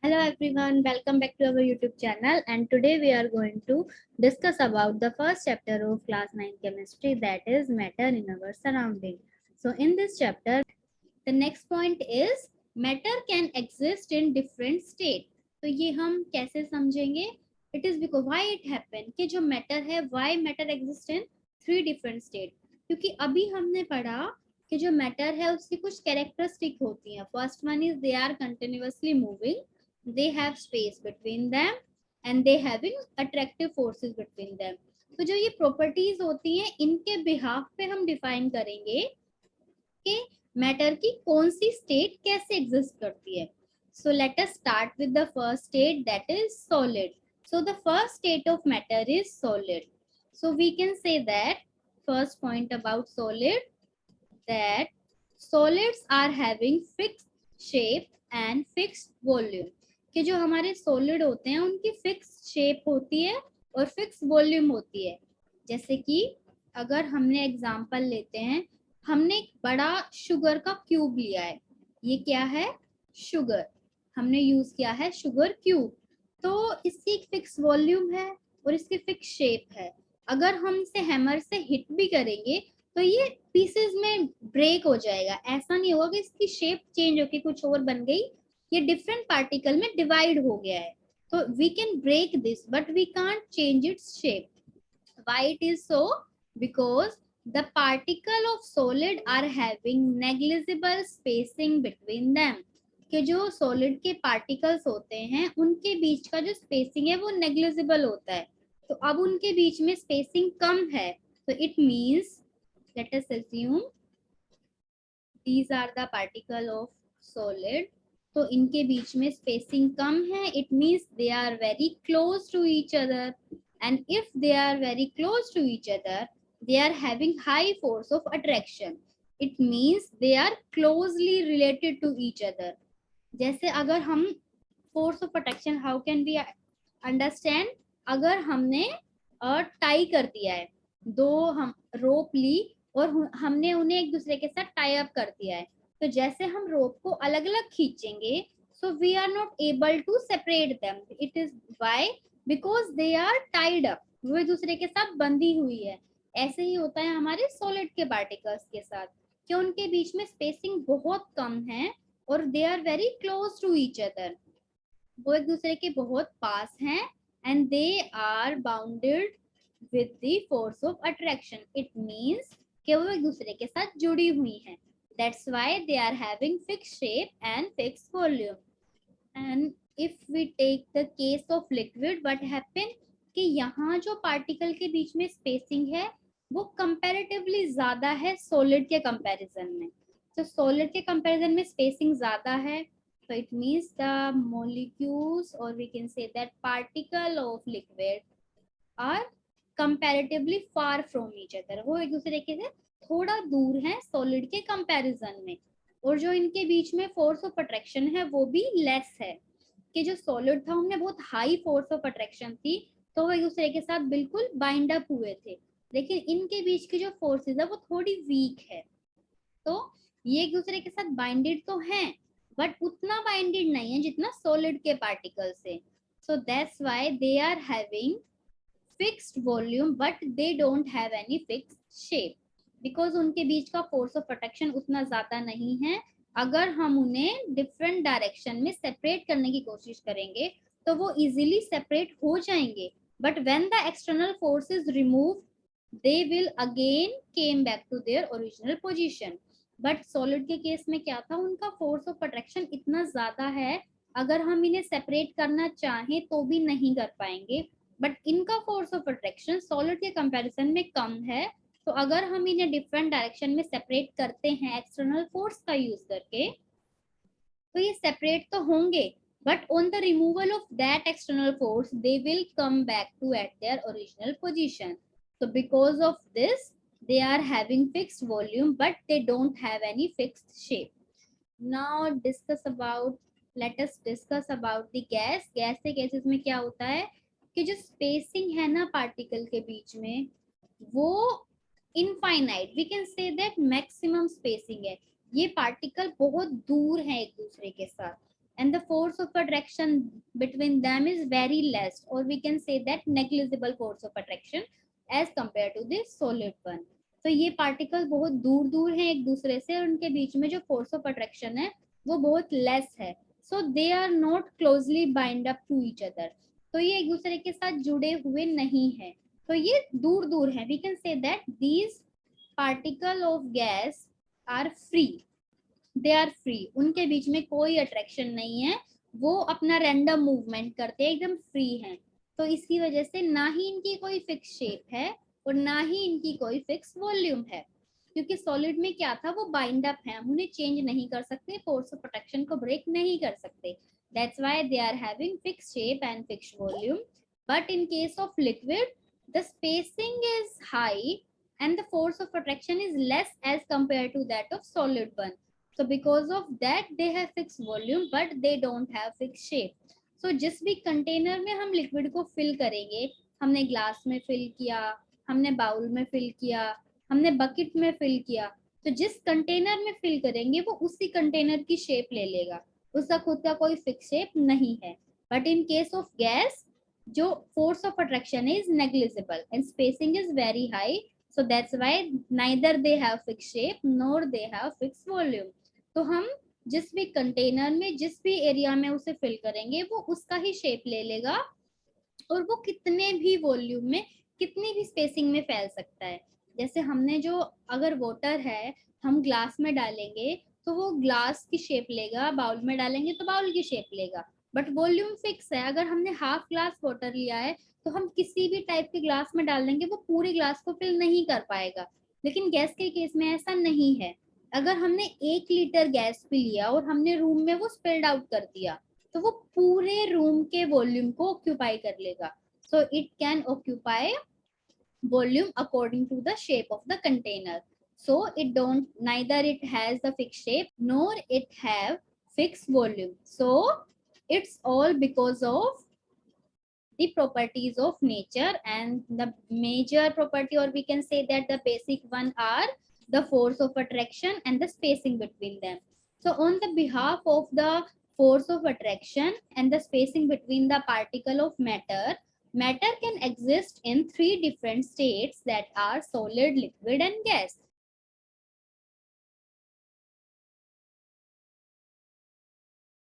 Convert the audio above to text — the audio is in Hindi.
Hello everyone, welcome back to our YouTube channel, and today we are going to discuss about the first chapter of class 9 chemistry, that is matter in our surrounding. So in this chapter the next point is matter can exist in different state. तो ये हम कैसे समझेंगे? It is because why it happen कि जो matter है why matter exist in three different state. क्योंकि अभी हमने पढ़ा कि जो matter है उसकी कुछ characteristic होती हैं. First one is they are continuously moving, they have space between them and they having attractive forces between them. तो जो ये properties होती हैं इनके behalf पे हम define करेंगे कि मैटर की कौन सी स्टेट कैसे एग्जिस्ट करती है. So let us start with the first state, that is solid. So the first state of matter is solid. So we can say that first point about solid, that solids are having fixed shape and fixed volume. कि जो हमारे solid होते हैं उनकी fixed shape होती है और fixed volume होती है. जैसे कि अगर हमने एग्जाम्पल लेते हैं, हमने एक बड़ा शुगर का क्यूब लिया है. ये क्या है? शुगर. हमने यूज किया है शुगर क्यूब. तो इसकी एक फिक्स वॉल्यूम है और इसकी फिक्स शेप है. अगर हम इसे हैमर से हिट भी करेंगे तो ये पीसेस में ब्रेक हो जाएगा. ऐसा नहीं होगा कि इसकी शेप चेंज होके कुछ और बन गई. ये डिफरेंट पार्टिकल में डिवाइड हो गया है. तो we can break this but we can't change its shape. Why it is so? Because the particle of solid are having negligible spacing between them. कि जो solid के particles होते हैं उनके बीच का जो spacing है वो negligible होता है. तो अब उनके बीच में spacing कम है. So it means, let us assume these are the particle of solid. तो इनके बीच में spacing कम है. It means they are very close to each other. And if they are very close to each other, they are having high force of attraction. It means they are closely related to each other. जैसे अगर हम force of attraction, how can we understand? अगर हमने टाई कर दिया है, दो हम रोप ली और हमने उन्हें एक दूसरे के साथ टाई अप कर दिया है, तो जैसे हम रोप को अलग अलग खींचेंगे, so we are not able to separate them. It is why because they are tied up, वो एक दूसरे के साथ बंधी हुई है. ऐसे ही होता है हमारे सॉलिड के पार्टिकल्स के साथ कि उनके बीच में स्पेसिंग बहुत कम है और they are very close to each other. वो एक दूसरे के बहुत पास हैं and they are bounded with the force of attraction. It means कि वो एक दूसरे के साथ जुड़ी हुई हैं. That's why they are having fix shape and fix volume. And if we take the case of liquid, what happen कि यहाँ जो पार्टिकल के बीच में स्पेसिंग है वो कंपैरेटिवली ज्यादा है सॉलिड के कंपैरिजन में. तो सॉलिड के कंपैरिजन में स्पेसिंग ज्यादा है. so it means the molecules, or we can say that particle of liquid are comparatively far from each other. वो एक दूसरे के से थोड़ा दूर है सॉलिड के कंपैरिजन में. और जो इनके बीच में फोर्स ऑफ अट्रैक्शन है वो भी लेस है. कि जो सॉलिड था उनमें बहुत हाई फोर्स ऑफ अट्रैक्शन थी, तो वो एक दूसरे के साथ बिल्कुल बाइंड अप हुए थे. लेकिन इनके बीच की जो फोर्सेस है वो थोड़ी वीक है. तो ये एक दूसरे के साथ बाइंडेड तो हैं बट उतना बाइंडेड नहीं है जितना सॉलिड के पार्टिकल से. So that's why they are having fixed volume but they don't have any fixed shape. Because उनके बीच का फोर्स ऑफ अट्रैक्शन उतना ज्यादा नहीं है. अगर हम उन्हें डिफरेंट डायरेक्शन में सेपरेट करने की कोशिश करेंगे तो वो इजीली सेपरेट हो जाएंगे. But when the external force is remove they will again came back to their original position. But solid के केस में क्या था, उनका फोर्स ऑफ अट्रैक्शन इतना ज्यादा है, अगर हम इन्हें सेपरेट करना चाहें तो भी नहीं कर पाएंगे. बट इनका फोर्स ऑफ अट्रैक्शन सॉलिड के कंपैरिजन में कम है. तो अगर हम इन्हें डिफरेंट डायरेक्शन में सेपरेट करते हैं एक्सटर्नल फोर्स का यूज करके तो ये सेपरेट तो होंगे but on the removal of that external force they will come back to at their original position. so because of this they are having fixed volume but they don't have any fixed shape. now let us discuss about the gas. Gas के केसेस में क्या होता है कि जो स्पेसिंग है ना पार्टिकल के बीच में वो infinite, we can say that maximum spacing है. ये पार्टिकल बहुत दूर है एक दूसरे के साथ and the force of attraction between them is very less, or we can say that negligible force of attraction as compared to the solid one. तो ये पार्टिकल बहुत दूर दूर हैं एक दूसरे से और उनके बीच में जो फोर्स ऑफ अट्रैक्शन है वो बहुत लेस है. So they are not closely bind up to each other. तो ये एक दूसरे के साथ जुड़े हुए नहीं है, तो ये दूर दूर है. We can say that these particle of gas are free. They are free. उनके बीच में कोई अट्रैक्शन नहीं है, वो अपना रैंडम मूवमेंट करते हैं, एकदम फ्री हैं. तो इसकी वजह से ना ही इनकी कोई फिक्स शेप है और ना ही इनकी कोई फिक्स वॉल्यूम है, क्योंकि सॉलिड में क्या था, वो बाइंड अप है, हम उन्हें चेंज नहीं कर सकते, फोर्स ऑफ अट्रैक्शन को ब्रेक नहीं कर सकते. That's why they are having fix shape and fix volume. But in case of liquid the spacing is high and the force of attraction is less as compared to that of solid one. So because of that they have fixed volume but they don't have fixed shape. So जिस भी कंटेनर में हम लिक्विड को फिल करेंगे, हमने ग्लास में फिल किया, हमने बाउल में फिल किया, हमने बकेट में फिल किया, तो जिस कंटेनर में फिल करेंगे वो उसी कंटेनर की शेप ले लेगा, उसका खुद का कोई फिक्स शेप नहीं है. But in case of gas जो force of attraction is negligible and spacing is very high. So that's why neither they have fixed shape nor they have fixed volume. तो हम जिस भी कंटेनर में जिस भी एरिया में उसे फिल करेंगे वो उसका ही शेप ले लेगा और वो कितने भी वॉल्यूम में कितनी भी स्पेसिंग में फैल सकता है. जैसे हमने जो अगर वाटर है हम ग्लास में डालेंगे तो वो ग्लास की शेप लेगा, बाउल में डालेंगे तो बाउल की शेप लेगा, बट वॉल्यूम फिक्स है. अगर हमने हाफ ग्लास वाटर लिया है तो हम किसी भी टाइप के ग्लास में डाल देंगे, वो पूरे ग्लास को फिल नहीं कर पाएगा. लेकिन गैस के केस में ऐसा नहीं है. अगर हमने 1 लीटर गैस पी लिया और हमने रूम में वो स्पिल्ड आउट कर दिया तो वो पूरे रूम के वॉल्यूम को ऑक्यूपाई कर लेगा. So it can occupy volume according to the shape of the container. So it don't, neither it has the fixed shape nor it have fixed volume. So it's all because of the properties of nature, and the major property, or we can say that the basic one, are the force of attraction and the spacing between them. So on the behalf of the force of attraction and the spacing between the particle of matter, matter can exist in 3 different states, that are solid, liquid and gas.